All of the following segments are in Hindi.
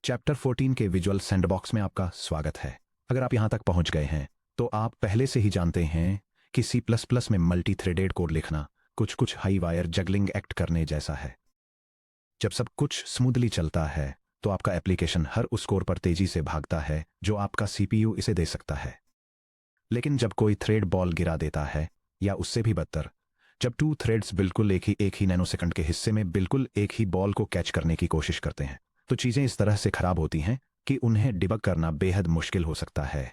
चैप्टर 14 के विजुअल सैंडबॉक्स में आपका स्वागत है। अगर आप यहां तक पहुंच गए हैं तो आप पहले से ही जानते हैं कि C++ में मल्टी थ्रेडेड कोड लिखना कुछ हाई वायर जगलिंग एक्ट करने जैसा है। जब सब कुछ स्मूथली चलता है तो आपका एप्लीकेशन हर उस कोर पर तेजी से भागता है जो आपका CPU इसे दे सकता है। लेकिन जब कोई थ्रेड बॉल गिरा देता है, या उससे भी बदतर, जब टू थ्रेड्स बिल्कुल एक ही नैनोसेकंड के हिस्से में बिल्कुल एक ही बॉल को कैच करने की कोशिश करते हैं, तो चीजें इस तरह से खराब होती हैं कि उन्हें डिबग करना बेहद मुश्किल हो सकता है।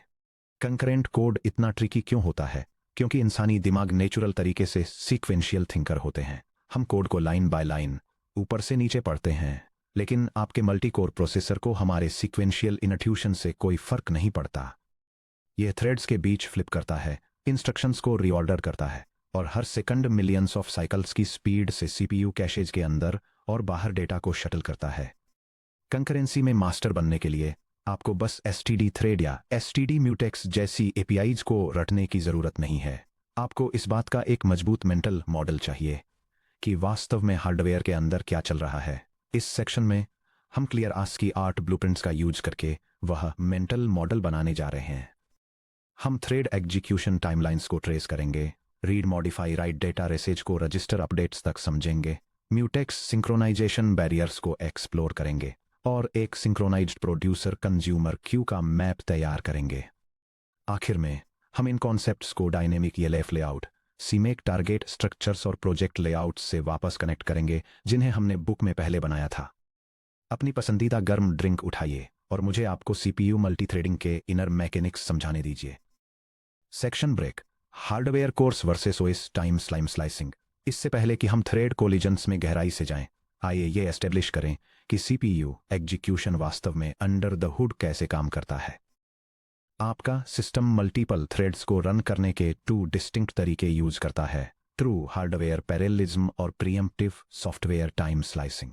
कंकरेंट कोड इतना ट्रिकी क्यों होता है? क्योंकि इंसानी दिमाग नेचुरल तरीके से सीक्वेंशियल थिंकर होते हैं। हम कोड को लाइन बाय लाइन ऊपर से नीचे पढ़ते हैं, लेकिन आपके मल्टी कोर प्रोसेसर को हमारे सीक्वेंशियल इनट्यूशन से कोई फर्क नहीं पड़ता। यह थ्रेड्स के बीच फ्लिप करता है, इंस्ट्रक्शंस को रीऑर्डर करता है और हर सेकंड मिलियंस ऑफ साइकिल्स की स्पीड से CPU कैशेज के अंदर और बाहर डेटा को शटल करता है। कंकरेंसी में मास्टर बनने के लिए आपको बस STD थ्रेड या STD म्यूटेक्स जैसी APIs को रटने की जरूरत नहीं है। आपको इस बात का एक मजबूत मेंटल मॉडल चाहिए कि वास्तव में हार्डवेयर के अंदर क्या चल रहा है। इस सेक्शन में हम क्लियर ASCII आर्ट ब्लूप्रिंट्स का यूज करके वह मेंटल मॉडल बनाने जा रहे हैं। हम थ्रेड एग्जीक्यूशन टाइमलाइंस को ट्रेस करेंगे, read modify write data races को रजिस्टर अपडेट्स तक समझेंगे, म्यूटेक्स सिंक्रोनाइजेशन बैरियर्स को एक्सप्लोर करेंगे और एक सिंक्रोनाइज्ड प्रोड्यूसर कंज्यूमर क्यू का मैप तैयार करेंगे। आखिर में हम इन कॉन्सेप्ट्स को dynamic ELF layout, CMake target structures और प्रोजेक्ट लेआउट्स से वापस कनेक्ट करेंगे जिन्हें हमने बुक में पहले बनाया था। अपनी पसंदीदा गर्म ड्रिंक उठाइए और मुझे आपको CPU मल्टीथ्रेडिंग के इनर मैकेनिक्स समझाने दीजिए। Section break, hardware cores versus OS time slime slicing. इससे पहले कि हम थ्रेड कोलिजन्स में गहराई से जाएं, आइए ये एस्टेब्लिश करें कि CPU एग्जीक्यूशन वास्तव में अंडर द हुड कैसे काम करता है। आपका सिस्टम मल्टीपल थ्रेड्स को रन करने के 2 डिस्टिंक्ट तरीके यूज करता है: ट्रू हार्डवेयर पैरेललिज्म और प्रीएम्प्टिव सॉफ्टवेयर टाइम स्लाइसिंग।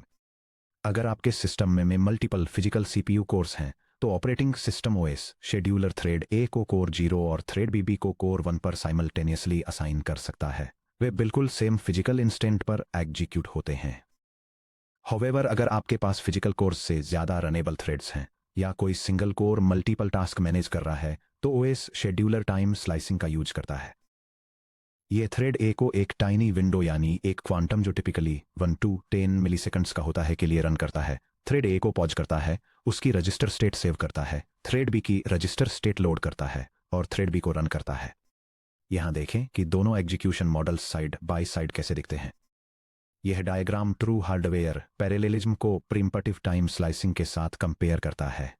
अगर आपके सिस्टम में मल्टीपल फिजिकल CPU कोर्स हैं, तो operating system OS scheduler thread A को कोर 0 और थ्रेड BB को कोर 1 पर साइमल्टेनियसली असाइन कर सकता है। वे बिल्कुल सेम फिजिकल इंस्टेंट पर एग्जीक्यूट होते हैं। हाउएवर, अगर आपके पास फिजिकल कोर्स से ज्यादा रनेबल थ्रेड्स हैं या कोई single core multiple task manage कर रहा है, तो OS शेड्यूलर टाइम स्लाइसिंग का यूज करता है। ये थ्रेड A को एक टाइनी विंडो यानी एक क्वांटम जो टिपिकली 1 to 10 मिलीसेकंड्स का होता है के लिए रन करता है। थ्रेड A को पॉज करता है, उसकी रजिस्टर स्टेट सेव करता है, थ्रेड B की रजिस्टर स्टेट लोड करता है और थ्रेड B को रन करता है। यहां देखें कि दोनों execution models side by side कैसे दिखते हैं। यह डायग्राम ट्रू हार्डवेयर पैरेललिज्म को प्रीम्पटिव टाइम स्लाइसिंग के साथ कंपेयर करता है।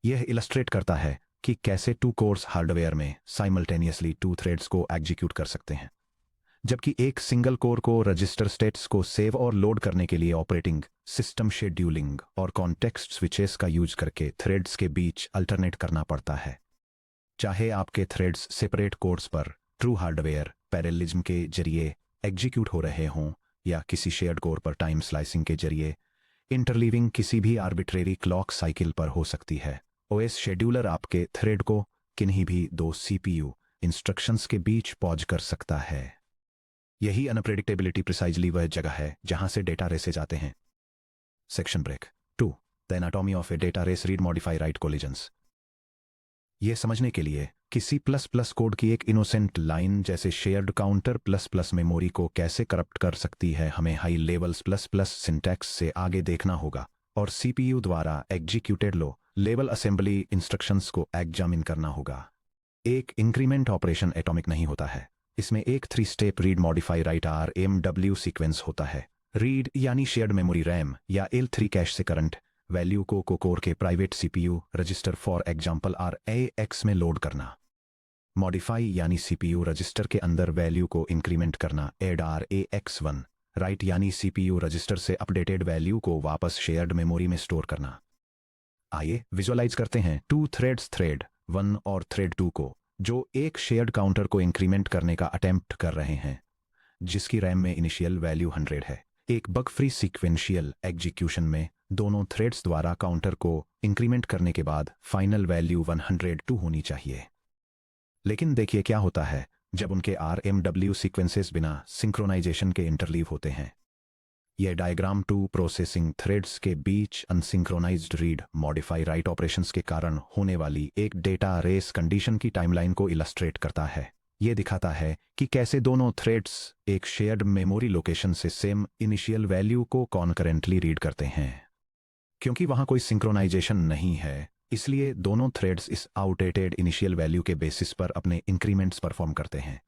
यह इलस्ट्रेट करता है कि कैसे 2 कोर्स हार्डवेयर में साइमल्टेनियसली 2 थ्रेड्स को एग्जीक्यूट कर सकते हैं, जबकि एक सिंगल कोर को रजिस्टर स्टेट्स को सेव और लोड करने के लिए ऑपरेटिंग सिस्टम शेड्यूलिंग और कॉन्टेक्स्ट स्विचेस का यूज करके थ्रेड्स के बीच अल्टरनेट करना पड़ता है। चाहे आपके थ्रेड्स सेपरेट कोर्स पर ट्रू हार्डवेयर पैरेललिज्म के जरिए एग्जीक्यूट हो रहे हों या किसी शेयर्ड कोर पर टाइम स्लाइसिंग के जरिए इंटरलीविंग किसी भी आर्बिट्रेरी क्लॉक साइकिल पर हो सकती है, OS शेड्यूलर आपके थ्रेड को किन्हीं भी 2 CPU इंस्ट्रक्शंस के बीच पॉज कर सकता है। यही अनप्रेडिक्टेबिलिटी प्रिसाइजली वह जगह है जहां से डेटा रेसेज आते हैं। Section break 2, the anatomy of a data race read modify write collisions. यह समझने के लिए कि C++ कोड की एक इनोसेंट लाइन जैसे शेयर्ड काउंटर प्लस मेमोरी को कैसे करप्ट कर सकती है, हमें हाई लेवल्स प्लस सिंटैक्स से आगे देखना होगा और CPU द्वारा executed low level assembly instructions को एग्जामिन करना होगा। एक इंक्रीमेंट ऑपरेशन एटॉमिक नहीं होता है, इसमें एक 3 step read modify right RMW sequence होता है। रीड यानी शेयर्ड मेमोरी रैम या L3 कैश से करंट वैल्यू को कोर के private CPU register for example RAX में लोड करना। मॉडिफाई यानी CPU रजिस्टर के अंदर वैल्यू को इंक्रीमेंट करना। ऐड RAX1 राइट यानी CPU रजिस्टर से अपडेटेड वैल्यू को वापस शेयर्ड मेमोरी में स्टोर करना। आइए विजुअलाइज करते हैं 2 थ्रेड्स, थ्रेड 1 और थ्रेड 2 को, जो एक शेयर्ड काउंटर को इंक्रीमेंट करने का अटेम्प्ट कर रहे हैं जिसकी रैम में इनिशियल वैल्यू 100 है। एक बग फ्री सीक्वेंशियल एग्जीक्यूशन में दोनों थ्रेड्स द्वारा काउंटर को इंक्रीमेंट करने के बाद फाइनल वैल्यू 102 होनी चाहिए। लेकिन देखिए क्या होता है जब उनके RMW सीक्वेंसेस बिना सिंक्रोनाइजेशन के इंटरलीव होते हैं। यह डायग्राम टू प्रोसेसिंग थ्रेड्स के बीच अनसिंक्रोनाइज्ड रीड मॉडिफाई राइट ऑपरेशंस के कारण होने वाली एक डेटा रेस कंडीशन की टाइमलाइन को इलस्ट्रेट करता है। यह दिखाता है कि कैसे दोनों थ्रेड्स एक शेयर्ड मेमोरी लोकेशन से सेम इनिशियल वैल्यू को कॉन्करेंटली रीड करते हैं। क्योंकि वहां कोई सिंक्रोनाइजेशन नहीं है, इसलिए दोनों थ्रेड्स इस आउटडेटेड इनिशियल वैल्यू के बेसिस पर अपने इंक्रीमेंट्स परफॉर्म करते हैं।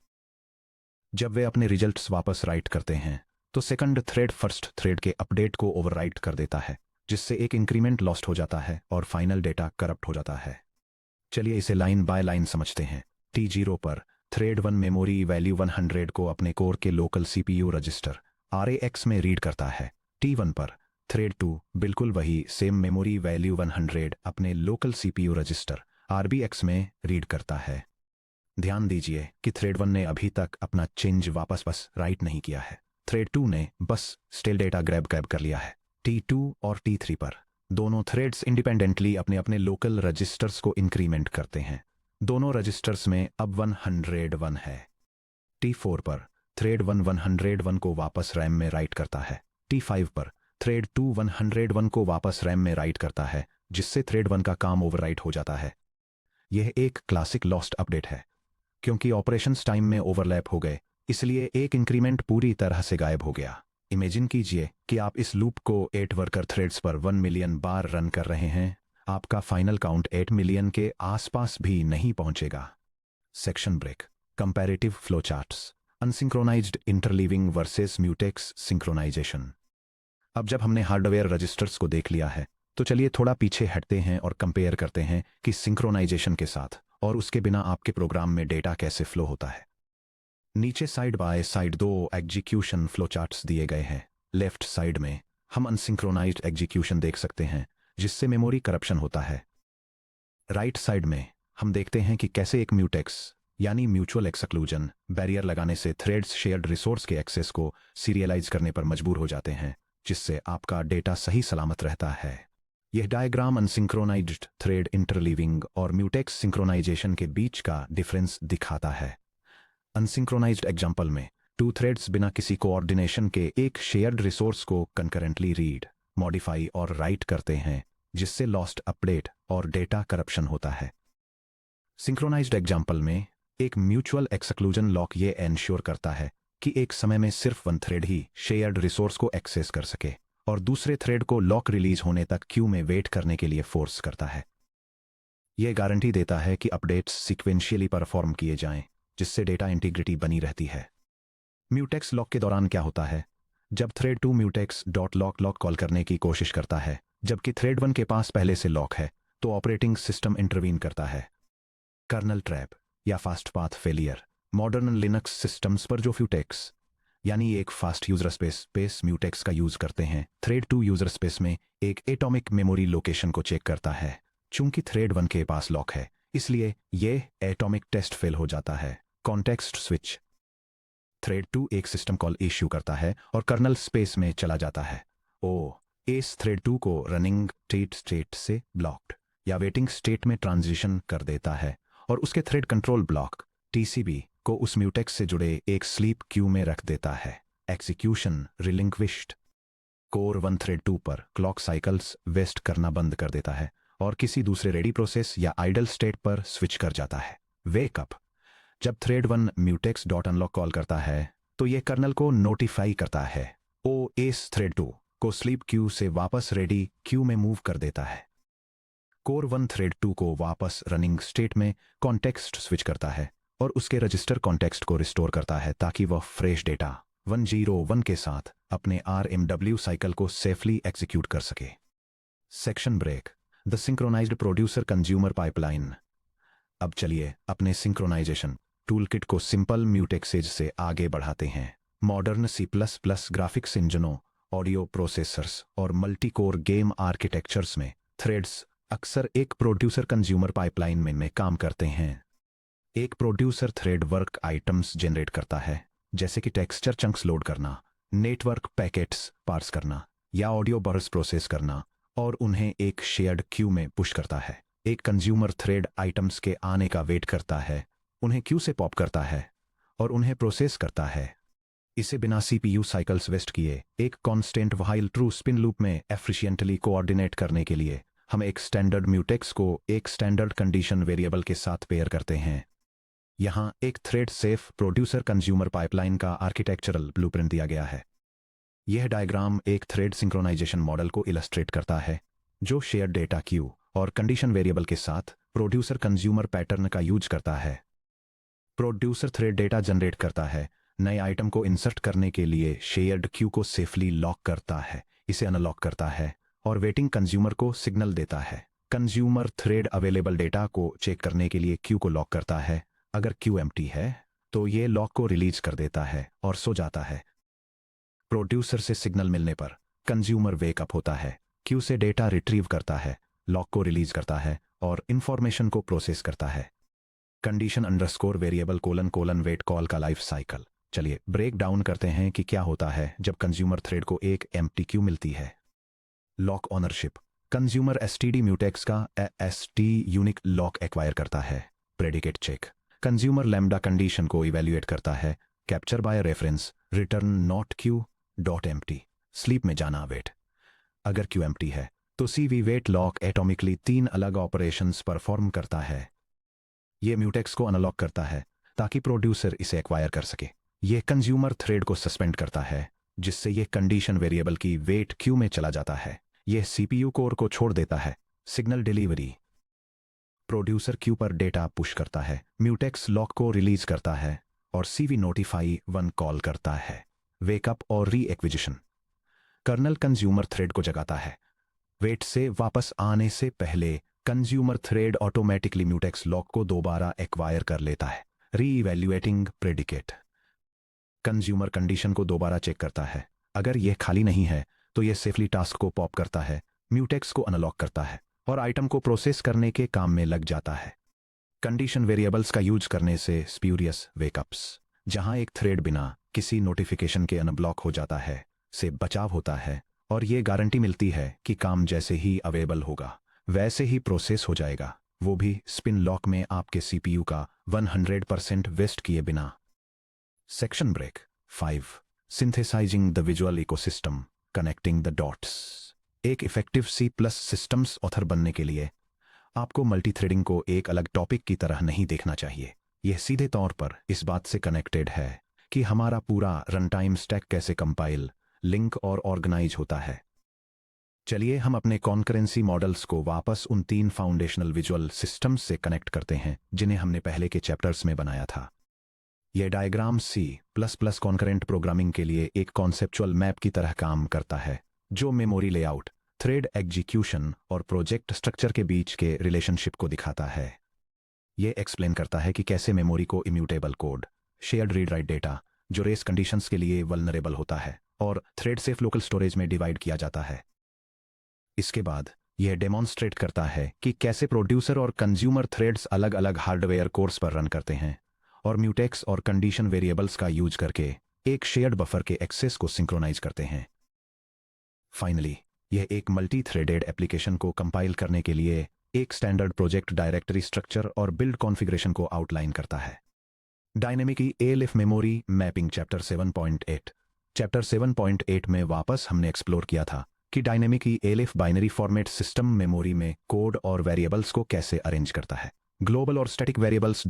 जब वे अपने रिजल्ट्स वापस राइट करते हैं तो सेकंड थ्रेड फर्स्ट थ्रेड के अपडेट को ओवरराइट कर देता है, जिससे एक इंक्रीमेंट लॉस्ट हो जाता है और फाइनल डेटा करप्ट हो जाता है। चलिए इसे लाइन बाय लाइन समझते हैं। T0 पर थ्रेड 1 मेमोरी वैल्यू 100 को अपने कोर के लोकल CPU रजिस्टर RAX में रीड करता है। T1 पर थ्रेड 2 बिल्कुल वही सेम मेमोरी वैल्यू 100 अपने लोकल CPU रजिस्टर RBX में रीड करता है। ध्यान दीजिए कि थ्रेड 1 ने अभी तक अपना चेंज वापस राइट नहीं किया है। थ्रेड 2 ने बस स्टेल डेटा ग्रैब कर लिया है। T2 और T3 पर दोनों थ्रेड्स इंडिपेंडेंटली अपने अपने लोकल रजिस्टर्स को इंक्रीमेंट करते हैं। दोनों रजिस्टर्स में अब 101 है। T4 पर थ्रेड 1 101 को वापस रैम में राइट करता है। T5 पर थ्रेड 2 101 को वापस रैम में राइट करता है, जिससे थ्रेड 1 का काम ओवरराइट हो जाता है। यह एक क्लासिक लॉस्ट अपडेट है। क्योंकि ऑपरेशंस टाइम में ओवरलैप हो गए, इसलिए एक इंक्रीमेंट पूरी तरह से गायब हो गया। इमेजिन कीजिए कि आप इस लूप को 8 वर्कर थ्रेड्स पर 1 मिलियन बार रन कर रहे हैं। आपका फाइनल काउंट 8 मिलियन के आसपास भी नहीं पहुंचेगा। Section break. Comparative flow charts, unsynchronized interleaving versus mutex synchronization. अब जब हमने हार्डवेयर रजिस्टर्स को देख लिया है, तो चलिए थोड़ा पीछे हटते हैं और कंपेयर करते हैं कि सिंक्रोनाइजेशन के साथ और उसके बिना आपके प्रोग्राम में डेटा कैसे फ्लो होता है। नीचे side by side 2 execution flow charts दिए गए हैं। लेफ्ट साइड में हम अनसिंक्रोनाइज्ड एग्जीक्यूशन देख सकते हैं, जिससे मेमोरी करप्शन होता है। राइट साइड में हम देखते हैं कि कैसे एक म्यूटेक्स यानी म्यूचुअल एक्सक्लूजन बैरियर लगाने से थ्रेड्स शेयर्ड रिसोर्स के एक्सेस को सीरियलाइज करने पर मजबूर हो जाते हैं, जिससे आपका डेटा सही सलामत रहता है। यह डायग्राम अनसिंक्रोनाइज्ड थ्रेड इंटरलीविंग और म्यूटेक्स सिंक्रोनाइजेशन के बीच का डिफरेंस दिखाता है। अनसिंक्रोनाइज्ड एग्जांपल में 2 थ्रेड्स बिना किसी कोऑर्डिनेशन के एक शेयर्ड रिसोर्स को कंकरेंटली रीड, मॉडिफाई और राइट करते हैं, जिससे लॉस्ट अपडेट और डेटा करप्शन होता है। सिंक्रोनाइज्ड एग्जांपल में एक म्यूचुअल एक्सक्लूजन लॉक ये एंश्योर करता है कि एक समय में सिर्फ 1 थ्रेड ही शेयर्ड रिसोर्स को एक्सेस कर सके और दूसरे थ्रेड को लॉक रिलीज होने तक क्यू में वेट करने के लिए फोर्स करता है। यह गारंटी देता है कि अपडेट्स सीक्वेंशियली परफॉर्म किए जाएं, जिससे डेटा इंटीग्रिटी बनी रहती है। म्यूटेक्स लॉक के दौरान क्या होता है? जब thread 2 mutex dot lock call करने की कोशिश करता है, जबकि थ्रेड 1 के पास पहले से लॉक है, तो ऑपरेटिंग सिस्टम इंटरवीन करता है। कर्नल ट्रैप या fast path failure. Modern Linux systems पर जो फ्यूटेक्स यानी एक फास्ट यूजर स्पेस म्यूटेक्स का यूज करते हैं, थ्रेड 2 यूजर स्पेस में एक एटॉमिक मेमोरी लोकेशन को चेक करता है। चूंकि थ्रेड 1 के पास लॉक है, इसलिए यह एटॉमिक टेस्ट फेल हो जाता है। Context switch. थ्रेड 2 एक सिस्टम कॉल इश्यू करता है और कर्नल स्पेस में चला जाता है। इस थ्रेड 2 को रनिंग स्टेट से ब्लॉक्ड या वेटिंग स्टेट में ट्रांजिशन कर देता है और उसके थ्रेड कंट्रोल ब्लॉक TCB को उस म्यूटेक्स से जुड़े एक स्लीप क्यू में रख देता है। एग्जीक्यूशन रिलिंक्विश्ड। कोर 1 थ्रेड 2 पर क्लॉक साइकिल्स वेस्ट करना बंद कर देता है और किसी दूसरे रेडी प्रोसेस या आइडल स्टेट पर स्विच कर जाता है। वेकअप। जब thread 1 mutex dot unlock call करता है, तो यह कर्नल को नोटिफाई करता है। इस थ्रेड 2 को स्लीप क्यू से वापस रेडी क्यू में मूव कर देता है। कोर 1 थ्रेड 2 को वापस रनिंग स्टेट में कॉन्टेक्स्ट स्विच करता है और उसके रजिस्टर कॉन्टेक्स्ट को रिस्टोर करता है, ताकि वह फ्रेश डेटा 101 के साथ अपने RMW साइकिल को सेफली एग्जीक्यूट कर सके। Section break. The synchronized producer consumer pipeline. अब चलिए अपने सिंक्रोनाइजेशन टूलकिट को सिंपल म्यूटेक्सेज से आगे बढ़ाते हैं। मॉडर्न C++ ग्राफिक्स इंजनों, ऑडियो प्रोसेसर्स और मल्टी कोर गेम आर्किटेक्चर्स में थ्रेड्स अक्सर एक प्रोड्यूसर कंज्यूमर पाइपलाइन में काम करते हैं। एक producer thread work items generate करता है, जैसे कि टेक्सचर चंक्स लोड करना, नेटवर्क पैकेट्स पार्स करना या ऑडियो बर्स प्रोसेस करना, और उन्हें एक शेयर्ड क्यू में पुश करता है। एक कंज्यूमर थ्रेड आइटम्स के आने का वेट करता है, उन्हें क्यू से पॉप करता है और उन्हें प्रोसेस करता है। इसे बिना CPU साइकिल्स वेस्ट किए एक constant while true spin loop में एफिशिएंटली कोऑर्डिनेट करने के लिए हम एक स्टैंडर्ड म्यूटेक्स को एक स्टैंडर्ड कंडीशन वेरिएबल के साथ पेयर करते हैं। यहाँ एक thread safe producer consumer pipeline का आर्किटेक्चरल ब्लूप्रिंट दिया गया है। यह डायग्राम एक थ्रेड सिंक्रोनाइजेशन मॉडल को इलस्ट्रेट करता है जो शेयर डेटा क्यू और कंडीशन वेरिएबल के साथ प्रोड्यूसर कंज्यूमर पैटर्न का यूज करता है। प्रोड्यूसर थ्रेड डेटा जनरेट करता है, नए आइटम को इंसर्ट करने के लिए शेयर्ड क्यू को सेफली लॉक करता है, इसे अनलॉक करता है और वेटिंग कंज्यूमर को सिग्नल देता है। कंज्यूमर थ्रेड अवेलेबल डेटा को चेक करने के लिए क्यू को लॉक करता है। अगर क्यू एम्प्टी है तो ये लॉक को रिलीज कर देता है और सो जाता है। प्रोड्यूसर से सिग्नल मिलने पर कंज्यूमर वेकअप होता है, क्यू से डेटा रिट्रीव करता है, लॉक को रिलीज करता है और इंफॉर्मेशन को प्रोसेस करता है। Condition underscore variable colon wait call का लाइफ साइकिल। चलिए ब्रेक डाउन करते हैं कि क्या होता है जब कंज्यूमर थ्रेड को एक एम्प्टी क्यू मिलती है। Lock ownership. Consumer STD mutex का एसटी यूनिक लॉक एक्वायर करता है। Predicate check. Consumer lambda condition को इवेल्युएट करता है। Capture by reference return not queue dot empty. Sleep में जाना वेट। अगर क्यू एम्प्टी है तो सीवी वेट लॉक एटॉमिकली 3 अलग ऑपरेशंस परफॉर्म करता है। यह म्यूटेक्स को अनलॉक करता है ताकि प्रोड्यूसर इसे एक्वायर कर सके। यह कंज्यूमर थ्रेड को सस्पेंड करता है जिससे यह कंडीशन वेरिएबल की वेट क्यू में चला जाता है। यह सीपीयू कोर को छोड़ देता है। Signal delivery. प्रोड्यूसर क्यू पर डेटा पुश करता है, म्यूटेक्स लॉक को रिलीज करता है और सीवी नोटिफाई 1 कॉल करता है। वेकअप और री एक्विजिशन। कर्नल कंज्यूमर थ्रेड को जगाता है। वेट से वापस आने से पहले consumer thread automatically mutex lock को दोबारा एक्वायर कर लेता है। री इवैल्यूएटिंग प्रेडिकेट। कंज्यूमर कंडीशन को दोबारा चेक करता है। अगर यह खाली नहीं है तो यह सेफली टास्क को पॉप करता है, म्यूटेक्स को अनलॉक करता है और आइटम को प्रोसेस करने के काम में लग जाता है। कंडीशन वेरिएबल्स का यूज करने से स्प्यूरियस वेकअप्स, जहां एक थ्रेड बिना किसी नोटिफिकेशन के अनब्लॉक हो जाता है, से बचाव होता है और यह गारंटी मिलती है कि काम जैसे ही अवेलेबल होगा वैसे ही प्रोसेस हो जाएगा, वो भी स्पिन लॉक में आपके सीपीयू का 100% वेस्ट किए बिना। Section break 5। Synthesizing the visual ecosystem, connecting the dots. एक इफेक्टिव C+ सिस्टम्स ऑथर बनने के लिए आपको मल्टीथ्रेडिंग को एक अलग टॉपिक की तरह नहीं देखना चाहिए। यह सीधे तौर पर इस बात से कनेक्टेड है कि हमारा पूरा रनटाइम स्टैक कैसे कंपाइल, लिंक और ऑर्गेनाइज होता है। चलिए हम अपने कॉन्करेंसी मॉडल्स को वापस उन 3 फाउंडेशनल विजुअल सिस्टम्स से कनेक्ट करते हैं जिन्हें हमने पहले के चैप्टर्स में बनाया था। यह डायग्राम C++ कॉन्करेंट प्रोग्रामिंग के लिए एक कॉन्सेप्चुअल मैप की तरह काम करता है जो मेमोरी लेआउट, थ्रेड एग्जीक्यूशन और प्रोजेक्ट स्ट्रक्चर के बीच के रिलेशनशिप को दिखाता है। यह एक्सप्लेन करता है कि कैसे मेमोरी को immutable code, shared read write data जो रेस कंडीशंस के लिए वल्नरेबल होता है और थ्रेड सेफ लोकल स्टोरेज में डिवाइड किया जाता है। इसके बाद यह डेमॉन्स्ट्रेट करता है कि कैसे प्रोड्यूसर और कंज्यूमर थ्रेड्स अलग अलग हार्डवेयर कोर्स पर रन करते हैं और म्यूटेक्स और कंडीशन वेरिएबल्स का यूज करके एक शेयर्ड बफर के एक्सेस को सिंक्रोनाइज करते हैं। फाइनली यह एक मल्टी थ्रेडेड एप्लीकेशन को कंपाइल करने के लिए एक स्टैंडर्ड प्रोजेक्ट डायरेक्टरी स्ट्रक्चर और बिल्ड कॉन्फ़िगरेशन को आउटलाइन करता है। Dynamic ELF memory mapping chapter 7.8। Chapter 7.8 में वापस हमने एक्सप्लोर किया था कि dynamic ELF binary format system memory में कोड और वेरिएबल्स को कैसे अरेंज करता है। ग्लोबल और स्टैटिक वेरिएबल्स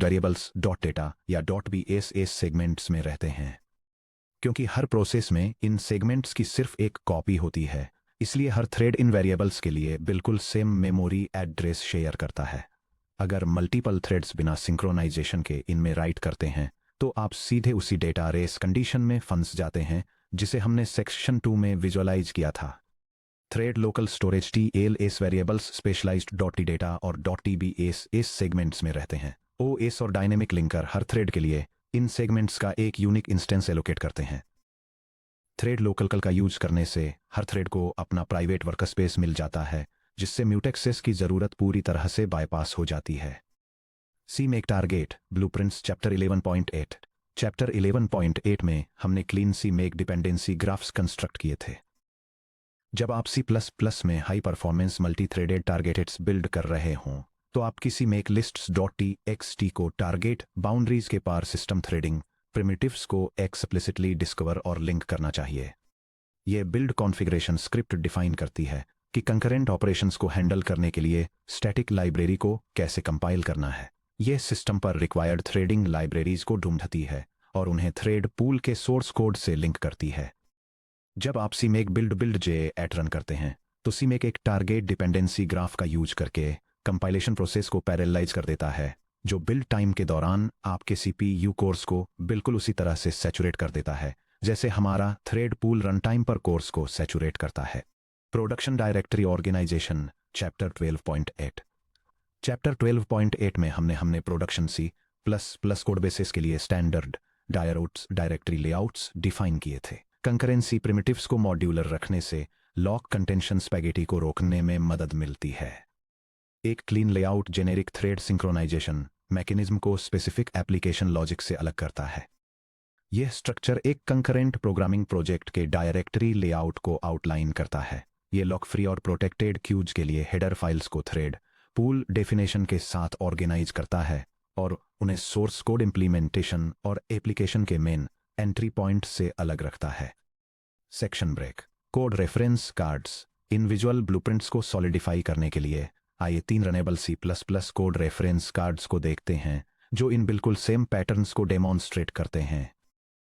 डॉट डेटा या .bss सेगमेंट्स में रहते हैं। क्योंकि हर प्रोसेस में इन सेगमेंट्स की सिर्फ एक कॉपी होती है, इसलिए हर थ्रेड इन वेरिएबल्स के लिए बिल्कुल सेम मेमोरी एड्रेस शेयर करता है। अगर मल्टीपल थ्रेड्स बिना सिंक्रोनाइजेशन के इनमें राइट करते हैं तो आप सीधे उसी डेटा रेस कंडीशन में फंस जाते हैं जिसे हमने सेक्शन 2 में विजुअलाइज किया था। Thread local storage TLS variables specialized .t data और .tbss सेगमेंट्स में रहते हैं। OS और डायनेमिक लिंकर हर थ्रेड के लिए इन सेगमेंट्स का एक यूनिक इंस्टेंस एलोकेट करते हैं। थ्रेड लोकल का यूज करने से हर थ्रेड को अपना प्राइवेट वर्कस्पेस मिल जाता है जिससे म्यूटेक्सेस की जरूरत पूरी तरह से बाईपास हो जाती है। CMake target blueprints chapter 11.8। Chapter 11.8 में हमने clean CMake dependency graphs construct किए थे। जब आप C++ में high performance multi threaded targeteds build कर रहे हों तो आप किसी मेक लिस्ट्स .txt को टारगेट बाउंड्रीज के पार सिस्टम थ्रेडिंग प्रिमिटिव्स को एक्सप्लिसिटली डिस्कवर और लिंक करना चाहिए। यह बिल्ड कॉन्फ़िगरेशन स्क्रिप्ट डिफाइन करती है कि कंकरेंट ऑपरेशंस को हैंडल करने के लिए स्टैटिक लाइब्रेरी को कैसे कंपाइल करना है। यह सिस्टम पर रिक्वायर्ड थ्रेडिंग लाइब्रेरीज को ढूंढती है और उन्हें थ्रेड पूल के सोर्स कोड से लिंक करती है। जब आप सीमेक बिल्ड जे एट रन करते हैं तो सीमेक एक टारगेट डिपेंडेंसी ग्राफ का यूज करके कंपाइलेशन प्रोसेस को पैरेललाइज कर देता है, जो बिल्ड टाइम के दौरान आपके सीपीयू कोर्स को बिल्कुल उसी तरह से सैचुरेट कर देता है जैसे हमारा थ्रेड पूल रन टाइम पर कोर्स को सैचुरेट करता है। Production directory organization chapter 12.8। Chapter 12.8 में हमने प्रोडक्शन C++ कोड बेसिस के लिए स्टैंडर्ड डायरेक्टरी लेआउट्स डिफाइन किए थे। कंकरेंसी प्रिमिटिव्स को मॉड्यूलर रखने से लॉक कंटेंशन स्पैगेटी को रोकने में मदद मिलती है। एक clean layout generic thread synchronization mechanism को स्पेसिफिक एप्लीकेशन लॉजिक से अलग करता है। यह स्ट्रक्चर एक कंकरेंट प्रोग्रामिंग प्रोजेक्ट के डायरेक्टरी लेआउट को आउटलाइन करता है। यह लॉक फ्री और प्रोटेक्टेड क्यूज के लिए हेडर फाइल्स को थ्रेड पूल डेफिनेशन के साथ ऑर्गेनाइज करता है और उन्हें सोर्स कोड इंप्लीमेंटेशन और एप्लीकेशन के मेन एंट्री पॉइंट से अलग रखता है। Section break. Code reference cards. इन विजुअल ब्लूप्रिंट्स को सॉलिडिफाई करने के लिए आइए 3 runnable C++ code reference cards को देखते हैं जो इन बिल्कुल सेम पैटर्न्स को डेमोन्स्ट्रेट करते हैं।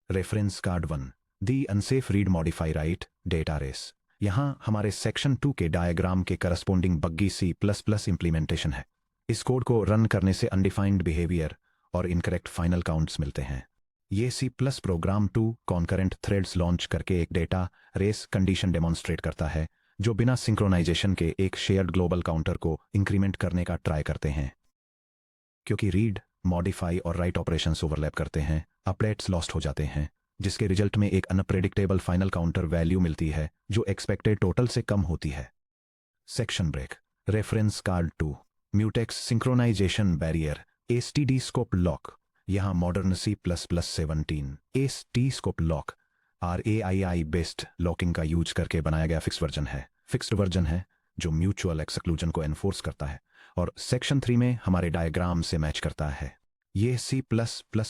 Reference card 1, the unsafe read modify write data race. यहाँ हमारे सेक्शन 2 के डायग्राम के करस्पोंडिंग बग्गी C++ इंप्लीमेंटेशन है। इस कोड को रन करने से अनडिफाइंड बिहेवियर और इनकरेक्ट फाइनल काउंट्स मिलते हैं। ये C+ program 2 concurrent threads launch करके एक डेटा रेस कंडीशन डेमोन्स्ट्रेट करता है जो बिना सिंक्रोनाइजेशन के एक शेयर्ड ग्लोबल काउंटर को इंक्रीमेंट करने का ट्राई करते हैं। क्योंकि रीड, मॉडिफाई और राइट ऑपरेशंस ओवरलैप करते हैं, अपडेट्स लॉस्ट हो जाते हैं, जिसके रिजल्ट में एक अनप्रेडिक्टेबल फाइनल काउंटर वैल्यू मिलती है जो एक्सपेक्टेड टोटल से कम होती है। Section break. Reference card 2, mutex synchronization barrier STD scope lock. यहाँ modern C++17 ST scope lock RAII based locking का यूज करके बनाया गया फिक्स्ड वर्जन है जो म्यूचुअल एक्सक्लूजन को एनफोर्स करता है और सेक्शन 3 में हमारे डायग्राम से मैच करता है। ये C++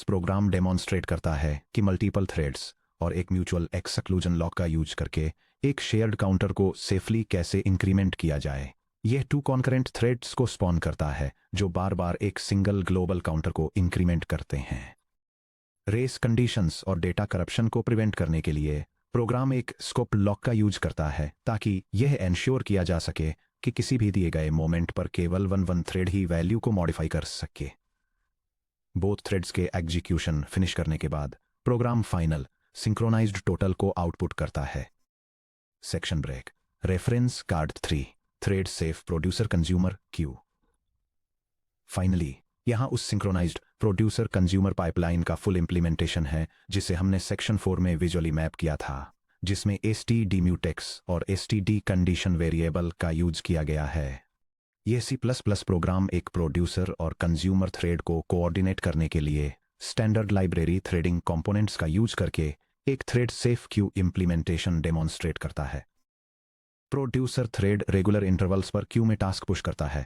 प्रोग्राम डेमोन्स्ट्रेट करता है कि मल्टीपल थ्रेड्स और एक म्यूचुअल एक्सक्लूजन लॉक का यूज करके एक शेयर्ड काउंटर को सेफली कैसे इंक्रीमेंट किया जाए। यह 2 कॉन्करेंट थ्रेड्स को स्पॉन करता है जो बार बार एक सिंगल ग्लोबल काउंटर को इंक्रीमेंट करते हैं। रेस कंडीशंस और डेटा करप्शन को प्रिवेंट करने के लिए प्रोग्राम एक स्कोप लॉक का यूज करता है ताकि यह एंश्योर किया जा सके कि किसी भी दिए गए मोमेंट पर केवल वन थ्रेड ही वैल्यू को मॉडिफाई कर सके। बोथ थ्रेड्स के एग्जीक्यूशन फिनिश करने के बाद प्रोग्राम फाइनल सिंक्रोनाइज्ड टोटल को आउटपुट करता है। Section break. Reference card 3, thread safe producer consumer queue. Finally यहां उस सिंक्रोनाइज्ड प्रोड्यूसर कंज्यूमर पाइपलाइन का फुल इंप्लीमेंटेशन है जिसे हमने सेक्शन 4 में विजुअली मैप किया था, जिसमें std म्यूटेक्स और std कंडीशन वेरिएबल का यूज किया गया है। यह C++ प्रोग्राम एक प्रोड्यूसर और कंज्यूमर थ्रेड को कोऑर्डिनेट करने के लिए स्टैंडर्ड लाइब्रेरी थ्रेडिंग कंपोनेंट्स का यूज करके एक thread safe Q implementation demonstrate करता है। प्रोड्यूसर थ्रेड रेगुलर इंटरवल्स पर क्यू में टास्क पुश करता है,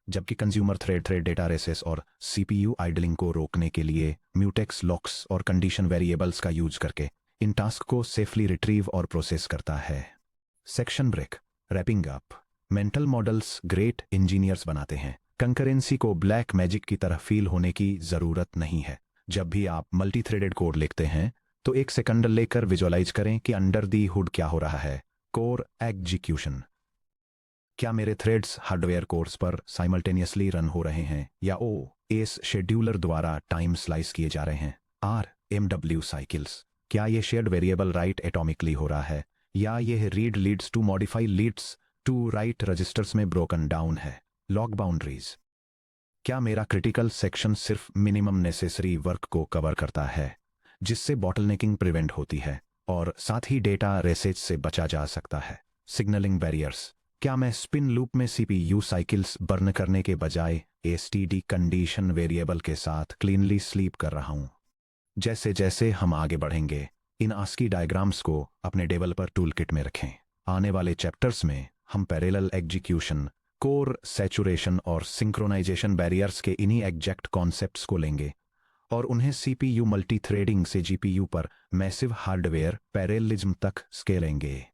जबकि कंज्यूमर थ्रेड डेटा रेसेस और CPU आइडलिंग को रोकने के लिए म्यूटेक्स लॉक्स और कंडीशन वेरिएबल्स का यूज करके इन टास्क को सेफली रिट्रीव और प्रोसेस करता है। Section break. Wrapping up. Mental models great engineers बनाते हैं। कंकरेंसी को ब्लैक मैजिक की तरह फील होने की जरूरत नहीं है। जब भी आप मल्टी थ्रेडेड कोड लिखते हैं तो एक सेकंड लेकर विजुअलाइज करें कि अंडर दी हुड क्या हो रहा है। Core execution. क्या मेरे थ्रेड्स हार्डवेयर कोर्स पर साइमल्टेनियसली रन हो रहे हैं या OS शेड्यूलर द्वारा टाइम स्लाइस किए जा रहे हैं। RMW cycles. क्या ये शेयर्ड वेरिएबल राइट एटॉमिकली हो रहा है या यह read leads to modify leads to write registers में ब्रोकन डाउन है। Lock boundaries. क्या मेरा क्रिटिकल सेक्शन सिर्फ मिनिमम नेसेसरी वर्क को कवर करता है जिससे बॉटलनेकिंग प्रिवेंट होती है और साथ ही डेटा रेसेज से बचा जा सकता है। Signalling barriers. क्या मैं स्पिन लूप में CPU साइकिल्स बर्न करने के बजाय std कंडीशन वेरिएबल के साथ क्लीनली स्लीप कर रहा हूं। जैसे जैसे हम आगे बढ़ेंगे इन ASCII डायग्राम्स को अपने डेवलपर टूलकिट में रखें। आने वाले चैप्टर्स में हम पैरेलल एग्जीक्यूशन, कोर सैचुरेशन और सिंक्रोनाइजेशन बैरियर्स के इन्हीं एग्जैक्ट कॉन्सेप्ट्स को लेंगे और उन्हें CPU मल्टीथ्रेडिंग से GPU पर मैसिव हार्डवेयर पैरेललिज्म तक स्केलेंगे।